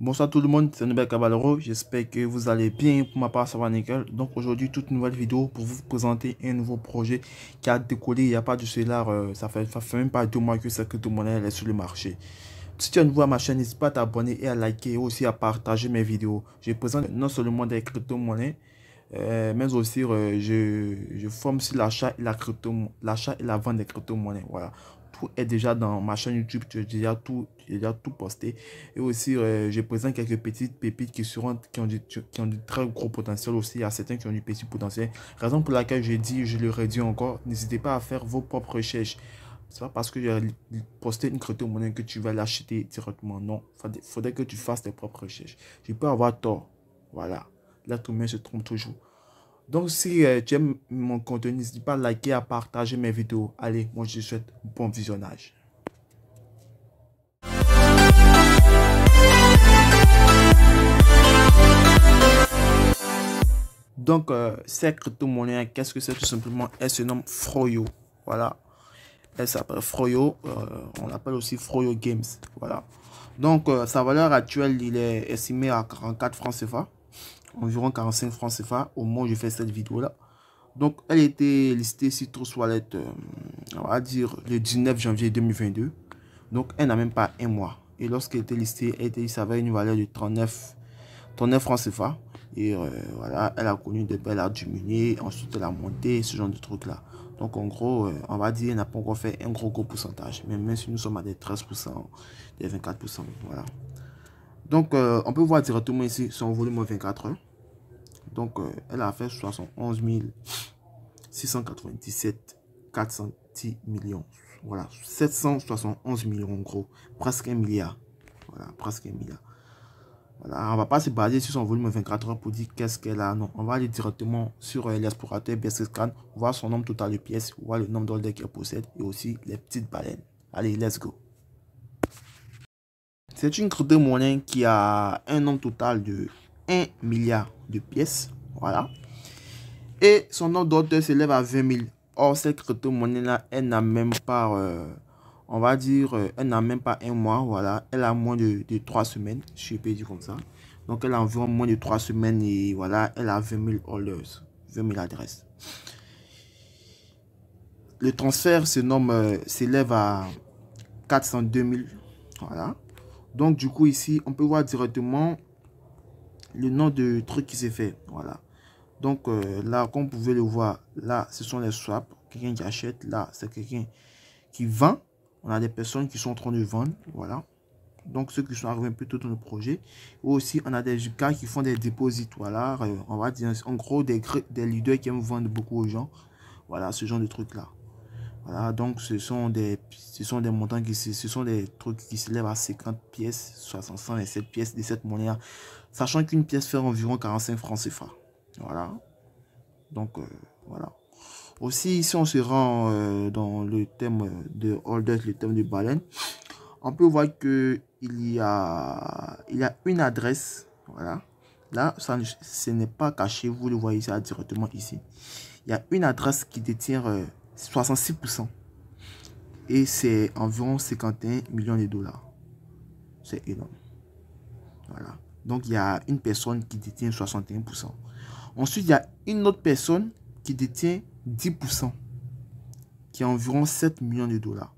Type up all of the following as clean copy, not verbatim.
Bonsoir tout le monde, c'est Norbert Caballero, j'espère que vous allez bien, pour ma part ça va nickel. Donc aujourd'hui toute nouvelle vidéo pour vous présenter un nouveau projet qui a décollé il n'y a pas de cela, ça fait même pas 2 mois que cette crypto-monnaie est sur le marché. Si tu es nouveau à ma chaîne, n'hésite pas à t'abonner et à liker et aussi à partager mes vidéos. Je présente non seulement des crypto-monnaies, mais aussi je forme sur l'achat et l'achat et la vente des crypto-monnaies. Voilà. Tout est déjà dans ma chaîne YouTube, j'ai déjà tout posté. Et aussi, je présente quelques petites pépites qui ont du très gros potentiel aussi. Il y a certains qui ont du petit potentiel. Raison pour laquelle je le redis encore, n'hésitez pas à faire vos propres recherches. C'est pas parce que j'ai posté une crypto-monnaie que tu vas l'acheter directement. Non, il faudrait que tu fasses tes propres recherches. Je peux avoir tort. Voilà. L'être humain se trompe toujours. Donc, si tu aimes mon contenu, n'hésite pas à liker, à partager mes vidéos. Allez, moi je te souhaite bon visionnage. Donc, cette crypto-monnaie, qu'est-ce que c'est tout simplement? Elle se nomme Froyo. Voilà. Elle s'appelle Froyo. On l'appelle aussi Froyo Games. Voilà. Donc, sa valeur actuelle, il est estimé à 44 francs CFA. Environ 45 francs CFA au moment où je fais cette vidéo-là. Donc, elle était listée sur Trust Wallet, on va dire, le 19 janvier 2022. Donc, elle n'a même pas un mois. Et lorsqu'elle était listée, ça avait une valeur de 39 francs CFA. Et voilà, elle a connu des belles a diminué, ensuite elle a monté, ce genre de trucs-là. Donc, en gros, on va dire, elle n'a pas encore fait un gros pourcentage. Même si nous sommes à des 13%, des 24%. Voilà. Donc, on peut voir directement ici son volume 24 heures. Donc, elle a fait 71 697 410 millions. Voilà, 771 millions en gros. Presque 1 milliard. Voilà, presque 1 milliard. Voilà, on va pas se baser sur son volume 24 heures pour dire qu'est-ce qu'elle a. Non, on va aller directement sur l'explorateur BSCScan, voir son nombre total de pièces, voir le nombre d'ordres qu'elle possède et aussi les petites baleines. Allez, let's go. C'est une crypto-monnaie qui a un nombre total de 1 milliard de pièces. Voilà. Et son nombre d'ordres s'élève à 20 000. Or, cette crypto-monnaie-là, elle n'a même pas, on va dire, elle n'a même pas un mois. Voilà. Elle a moins de 3 semaines, je peux dire comme ça. Donc, elle a environ moins de 3 semaines et voilà, elle a 20 000 orders, 20 000 adresses. Le transfert s'élève à 402 000. Voilà. Donc, du coup, ici, on peut voir directement le nom de truc qui s'est fait. Voilà. Donc là, comme vous pouvez le voir, là, ce sont les swaps. Quelqu'un qui achète, là, c'est quelqu'un qui vend. On a des personnes qui sont en train de vendre. Voilà. Donc, ceux qui sont arrivés un peu tôt dans le projet. Ou aussi, on a des gars qui font des dépôts. Voilà. On va dire, en gros, des leaders qui aiment vendre beaucoup aux gens. Voilà, ce genre de trucs-là. Voilà, donc ce sont des montants ce sont des trucs qui s'élèvent à 50 pièces, 67 pièces de cette monnaie. Sachant qu'une pièce fait environ 45 francs CFA. Voilà. Donc, voilà. Aussi, si on se rend dans le thème de holders, le thème de baleine, on peut voir que il y a une adresse. Voilà. Là, ce n'est pas caché. Vous le voyez ça directement ici. Il y a une adresse qui détient 66%. Et c'est environ 51 millions de dollars. C'est énorme. Voilà. Donc, il y a une personne qui détient 61%. Ensuite, il y a une autre personne qui détient 10%, qui est environ 7 millions de dollars.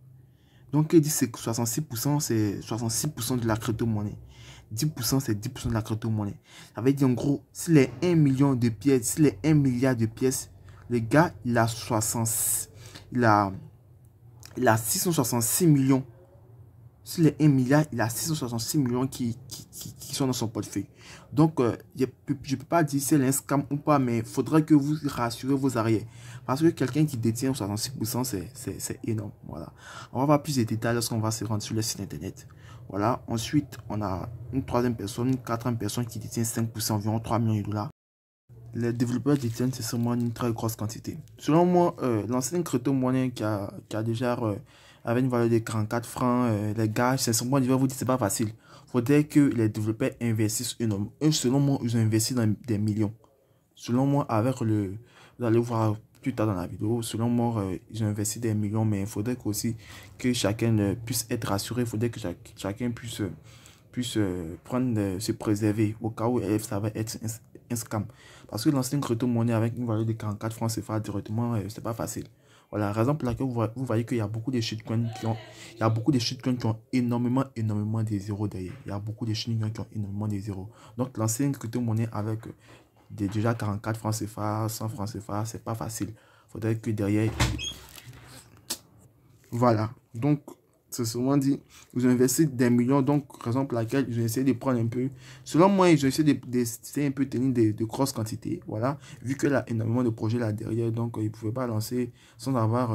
Donc, il dit que 66%, c'est 66% de la crypto-monnaie. 10%, c'est 10% de la crypto-monnaie. Ça veut dire, en gros, s'il est 1 million de pièces, s'il est 1 milliard de pièces, le gars, il a 666 millions. S'il est 1 milliard, il a 666 millions qui sont dans son portefeuille. Donc, je ne peux pas dire si c'est un scam ou pas, mais il faudrait que vous rassurez vos arrières. Parce que quelqu'un qui détient 66%, c'est énorme. Voilà. On va voir plus de détails lorsqu'on va se rendre sur le site internet. Voilà. Ensuite, on a une troisième personne, une quatrième personne qui détient 5%, environ 3 millions de dollars. Les développeurs détiennent seulement une très grosse quantité. Selon moi, l'ancienne crypto-monnaie qui a déjà avec une valeur de 44 francs, les gars, sincèrement, je vais vous dire, c'est pas facile. Il faudrait que les développeurs investissent énormément. Selon moi, ils ont investi dans des millions. Selon moi, vous allez voir plus tard dans la vidéo, selon moi, ils ont investi des millions, mais il faudrait aussi que chacun puisse être rassuré. Il faudrait que chacun puisse puisse se préserver au cas où ça va être un scam. Parce que lancer une crypto-monnaie avec une valeur de 44 francs CFA directement, c'est pas facile. Voilà, la raison pour laquelle vous voyez qu'il y a beaucoup de shitcoins qui ont énormément de zéros derrière. Il y a beaucoup de shitcoins qui ont énormément de zéros. Donc, lancer une crypto-monnaie avec déjà 44 francs CFA, 100 francs CFA, c'est pas facile. Il faudrait que derrière... Voilà. Donc, c'est souvent dit, vous investissez des millions, donc raison pour laquelle j'ai essayé de prendre un peu. Selon moi, j'ai essayé de un peu tenir de grosses quantités. Voilà. Vu qu'il y a énormément de projets là derrière, donc ils ne pouvaient pas lancer sans avoir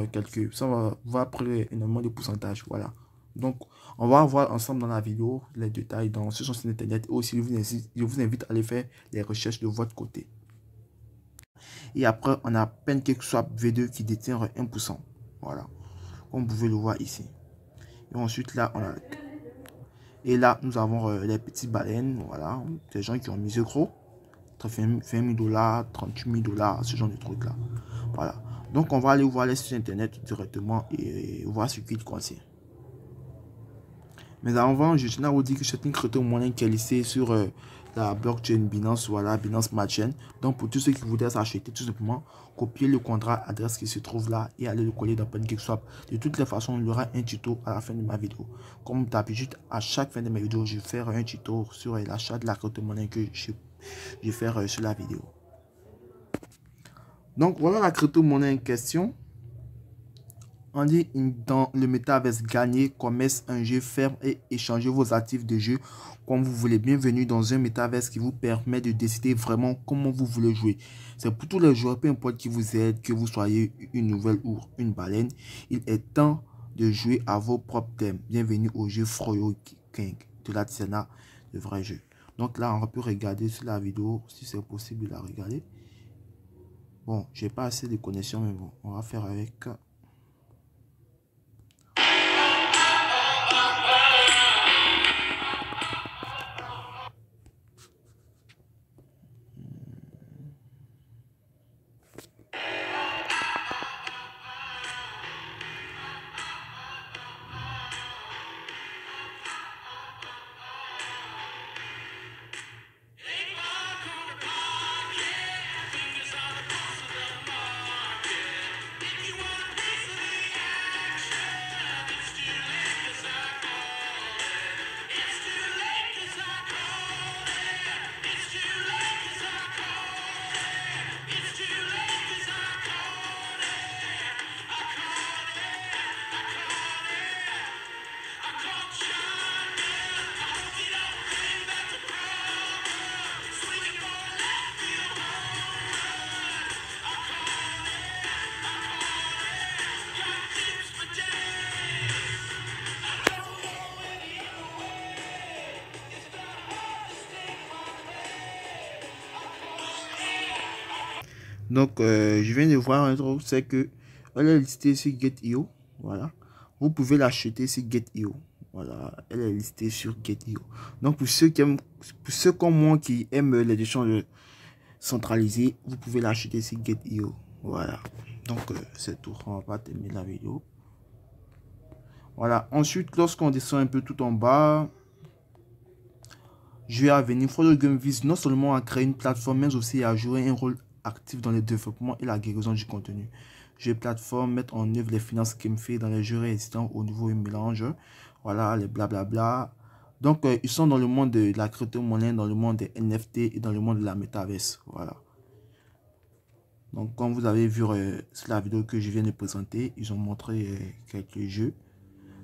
sans avoir pris énormément de pourcentage. Voilà. Donc, on va voir ensemble dans la vidéo les détails sur son site internet. Et aussi, je vous invite à aller faire les recherches de votre côté. Et après, on a PancakeSwap V2 qui détient 1%. Voilà. Comme vous pouvez le voir ici. Et ensuite, là, on a... Et là, nous avons les petites baleines. Voilà. Des gens qui ont misé gros. 20 000 $, 38 000 $, ce genre de trucs là. Voilà. Donc, on va aller voir les sites internet directement et voir ce qu'ils contiennent. Mais avant, je tiens à vous dire que c'est une crypto-monnaie qui est listée sur la blockchain Binance, voilà, Binance Smart Chain. Donc, pour tous ceux qui voudraient s'acheter, tout simplement, copier le contrat adresse qui se trouve là et aller le coller dans PancakeSwap. De toutes les façons, il y aura un tuto à la fin de ma vidéo. Comme d'habitude, à chaque fin de ma vidéo, je vais faire un tuto sur l'achat de la crypto-monnaie que je vais faire sur la vidéo. Donc, voilà la crypto-monnaie en question. On dit dans le métaverse, gagner, commerce, un jeu ferme et échanger vos actifs de jeu comme vous voulez. Bienvenue dans un métaverse qui vous permet de décider vraiment comment vous voulez jouer. C'est pour tous les joueurs, peu importe qui vous êtes, que vous soyez une nouvelle ou une baleine. Il est temps de jouer à vos propres thèmes. Bienvenue au jeu Froyo King de la Tsena, le vrai jeu. Donc là, on peut regarder sur la vidéo si c'est possible de la regarder. Bon, j'ai pas assez de connexion, mais bon, on va faire avec... Donc, je viens de voir un truc, c'est que elle est listée sur Get.io. Voilà. Vous pouvez l'acheter sur Get.io. Voilà. Elle est listée sur Get.io. Donc, pour ceux comme moi qui aiment les échanges centralisés, vous pouvez l'acheter sur Get.io. Voilà. Donc, c'est tout. On va terminer la vidéo. Voilà. Ensuite, lorsqu'on descend un peu tout en bas, je vais à venir. Froyo Game vise non seulement à créer une plateforme, mais aussi à jouer un rôle actif dans le développement et la guérison du contenu. Jeux plateforme mettre en œuvre les finances GameFi dans les jeux existants au niveau mélange. Voilà, les blablabla. Donc, ils sont dans le monde de la crypto-monnaie, dans le monde des NFT et dans le monde de la métaverse. Voilà. Donc, comme vous avez vu sur la vidéo que je viens de présenter, ils ont montré quelques jeux.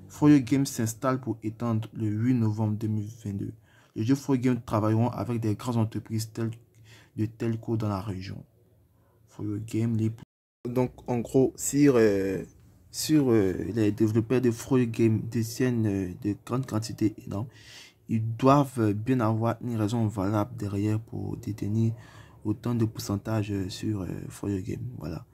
Froyo Games s'installe pour étendre le 8 novembre 2022. Les jeux Froyo Games travailleront avec des grandes entreprises telles de telco dans la région. Froyo Games, donc en gros, sur les développeurs de Froyo Games détiennent de grandes quantités énormes, ils doivent bien avoir une raison valable derrière pour détenir autant de pourcentage sur Froyo Games. Voilà.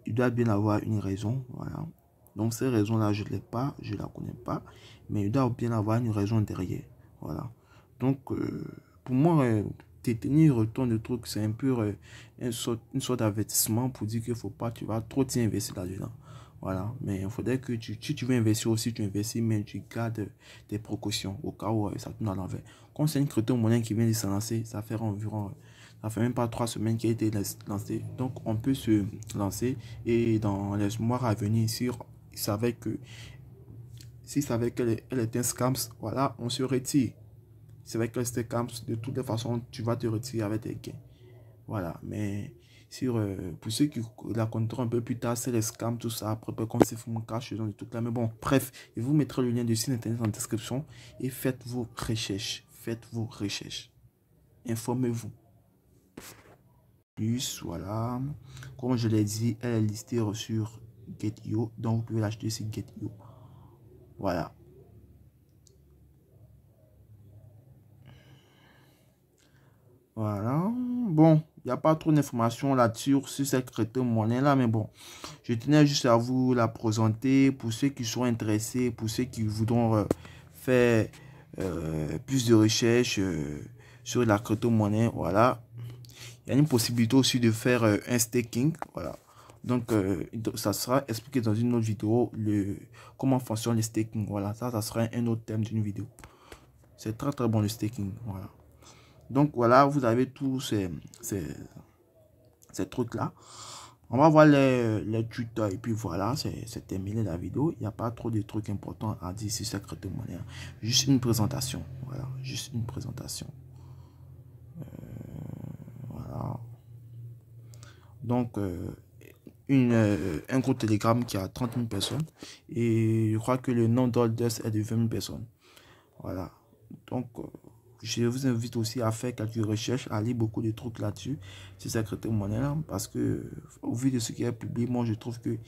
Il doit bien avoir une raison. Voilà. Donc ces raisons-là, je ne l'ai pas, je ne la connais pas, mais il doit bien avoir une raison derrière. Voilà. Donc, pour moi, détenir autant de trucs, c'est un peu une sorte d'avertissement pour dire qu'il ne faut pas, tu vas trop t'y investir là-dedans. Voilà, mais il faudrait que si tu veux investir aussi, tu investis, mais tu gardes des précautions au cas où ça tourne à l'envers. Comme c'est une crypto-monnaie qui vient de se lancer, ça fait environ, ça fait même pas 3 semaines qu'elle a été lancée. Donc, on peut se lancer et dans les mois à venir, si il savait que, s'il savait qu'elle elle est un scam, voilà, on se retire. C'est vrai que c'est un scam, de toutes les façons, tu vas te retirer avec tes gains. Voilà, mais pour ceux qui la connaîtront un peu plus tard, c'est les scams, tout ça, après, comme c'est mon cash, de tout là. Mais bon, bref, je vous mettrai le lien du site internet en description et faites vos recherches. Faites vos recherches. Informez-vous. Plus, voilà. Comme je l'ai dit, elle est listée sur Get.io, donc vous pouvez l'acheter sur Get.io. Voilà. Voilà. Bon, il n'y a pas trop d'informations là-dessus sur cette crypto-monnaie-là, mais bon, je tenais juste à vous la présenter pour ceux qui sont intéressés, pour ceux qui voudront faire plus de recherches sur la crypto-monnaie. Voilà. Il y a une possibilité aussi de faire un staking. Voilà. Donc, ça sera expliqué dans une autre vidéo comment fonctionne le staking. Voilà, ça sera un autre thème d'une vidéo. C'est très très bon le staking. Voilà. Donc voilà, vous avez tous ces trucs-là. On va voir les tutos et puis voilà, c'est terminé la vidéo. Il n'y a pas trop de trucs importants à dire sur cette crypto-monnaie. Juste une présentation. Voilà, juste une présentation. Voilà. Donc, un groupe Telegram qui a 30 000 personnes. Et je crois que le nombre d'holders est de 20 000 personnes. Voilà. Donc, je vous invite aussi à faire quelques recherches, à lire beaucoup de trucs là-dessus, sur cette crypto-monnaie-là, parce que, au vu de ce qui est publié, moi, je trouve qu'elle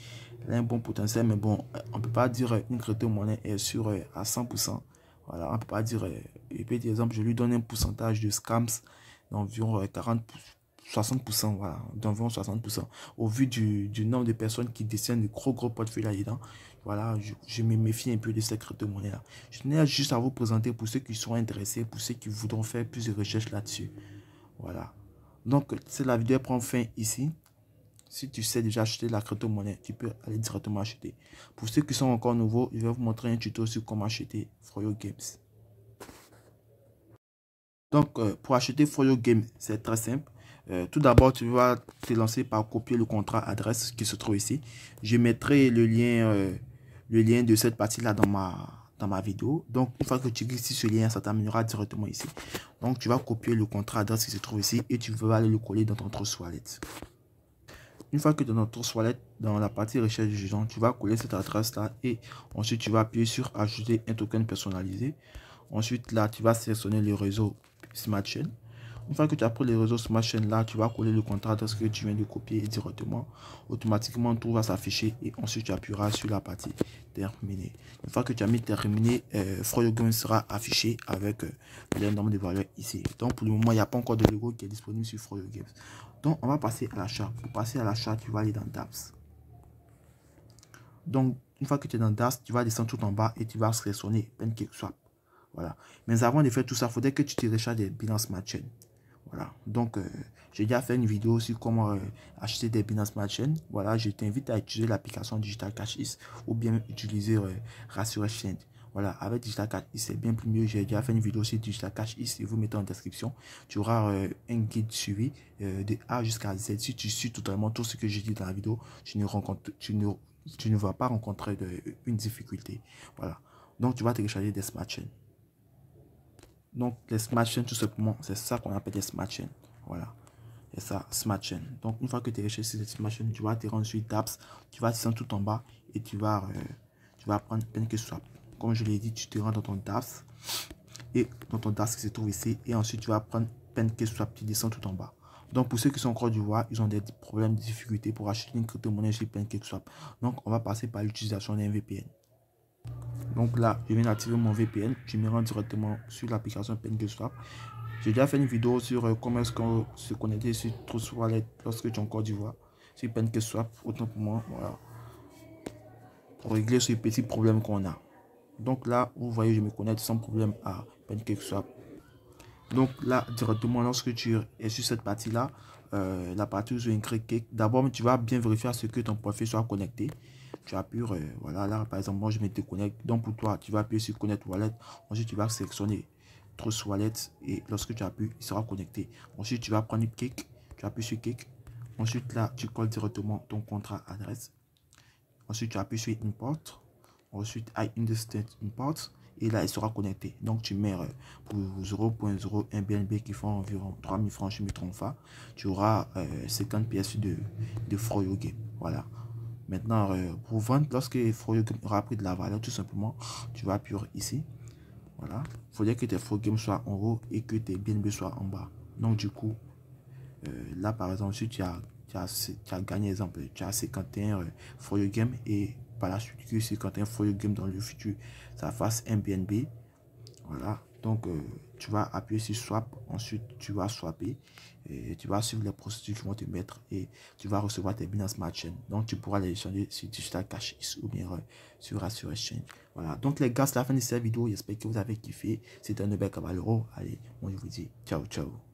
a un bon potentiel, mais bon, on ne peut pas dire une crypto-monnaie est sûre à 100%. Voilà, on ne peut pas dire, et puis, par exemple, je lui donne un pourcentage de scams d'environ 60%, voilà, d'environ 60%. Au vu du nombre de personnes qui détiennent de gros portefeuilles là-dedans, voilà, je me méfie un peu de cette crypto-monnaie-là. Je tenais juste à vous présenter pour ceux qui sont intéressés, pour ceux qui voudront faire plus de recherches là-dessus. Voilà. Donc, c'est la vidéo prend fin ici. Si tu sais déjà acheter la crypto-monnaie, tu peux aller directement acheter. Pour ceux qui sont encore nouveaux, je vais vous montrer un tuto sur comment acheter Froyo Games. Donc, pour acheter Froyo Games, c'est très simple. Tout d'abord, tu vas te lancer par copier le contrat adresse qui se trouve ici. Je mettrai le lien de cette partie-là dans ma vidéo. Donc, une fois que tu cliques sur ce lien, ça t'amènera directement ici. Donc, tu vas copier le contrat adresse qui se trouve ici et tu vas aller le coller dans ton Trust Wallet. Une fois que tu es dans ton Trust Wallet, dans la partie recherche du géant, tu vas coller cette adresse-là et ensuite, tu vas appuyer sur ajouter un token personnalisé. Ensuite, là, tu vas sélectionner le réseau Smart Chain. Une fois que tu as pris les réseaux Smart Chain là, tu vas coller le contrat de ce que tu viens de copier directement. Automatiquement, tout va s'afficher et ensuite tu appuieras sur la partie terminer. Une fois que tu as mis terminé, Froyo Games sera affiché avec le nombre de valeurs ici. Donc pour le moment, il n'y a pas encore de logo qui est disponible sur Froyo Games. Donc on va passer à l'achat. Pour passer à l'achat, tu vas aller dans DApps. Donc une fois que tu es dans DApps, tu vas descendre tout en bas et tu vas sélectionner PancakeSwap. Voilà. Mais avant de faire tout ça, il faudrait que tu télécharges des Binance Smart Chain. Voilà, donc j'ai déjà fait une vidéo sur comment acheter des Binance Smart Chain. Voilà, je t'invite à utiliser l'application Digital Cash East ou bien utiliser Rassurez Chain. Voilà, avec Digital Cash East, c'est bien plus mieux. J'ai déjà fait une vidéo sur Digital Cash East, je vous mettrai en description. Tu auras un guide suivi de A jusqu'à Z. Si tu suis totalement tout ce que j'ai dit dans la vidéo, tu ne vas pas rencontrer une difficulté. Voilà, donc tu vas télécharger des Smart Chain. Donc, les Smart Chain, tout simplement, c'est ça qu'on appelle les Smart Chain. Voilà. C'est ça, Smart Chain. Donc, une fois que tu es recherché sur les Smart Chain, tu vas te rendre sur DApps. Tu vas descendre tout en bas et tu vas prendre PancakeSwap. Comme je l'ai dit, tu te rends dans ton DApps. Et dans ton DApps qui se trouve ici. Et ensuite, tu vas prendre PancakeSwap. Tu descends tout en bas. Donc, pour ceux qui sont encore du voix, ils ont des problèmes, des difficultés pour acheter une crypto-monnaie sur PancakeSwap. Donc, on va passer par l'utilisation d'un VPN. Donc là, je viens d'activer mon VPN. Je me rends directement sur l'application PancakeSwap. J'ai déjà fait une vidéo sur comment est-ce qu'on se connecter sur Trust Wallet lorsque tu es en Côte d'Ivoire. Sur PancakeSwap, autant pour moi, voilà. Pour régler ce petit problème qu'on a. Donc là, vous voyez, je me connecte sans problème à PancakeSwap. Donc là, directement, lorsque tu es sur cette partie-là, la partie où je écrit Cake, d'abord, tu vas bien vérifier à ce que ton profil soit connecté. tu appuies, voilà, là, par exemple, moi, je me déconnecte. Donc, pour toi, tu vas appuyer sur Connect Wallet. Ensuite, tu vas sélectionner Trust Wallet et lorsque tu appuies, il sera connecté. Ensuite, tu vas prendre une Cake. Tu appuies sur Cake. Ensuite, là, tu colles directement ton contrat adresse. Ensuite, tu appuies sur Import. Ensuite, I understand Import. Et là, il sera connecté. Donc, tu mets pour 0.01 BNB qui font environ 3000 francs, je me trompe pas. Tu auras 50 pièces de Froyo Game. Voilà. Maintenant, pour vendre, lorsque Froyo Game aura pris de la valeur, tout simplement, tu vas appuyer ici. Voilà. Il faudrait que tes Froyo Game soient en haut et que tes BNB soient en bas. Donc, du coup, là, par exemple, si tu as gagné, exemple, tu as 51 Froyo Game et par la suite, que 51 Froyo Game dans le futur, ça fasse un BNB. Voilà. Donc, tu vas appuyer sur Swap. Ensuite, tu vas swapper. Et tu vas suivre les procédures qui vont te mettre et tu vas recevoir tes Binance Smart Chain. Donc, tu pourras les échanger sur Digital Cash ou bien sur Assure Exchange. Voilà. Donc, les gars, c'est la fin de cette vidéo. J'espère que vous avez kiffé. C'était un Norbert Caballero. Allez, moi, je vous dis ciao, ciao.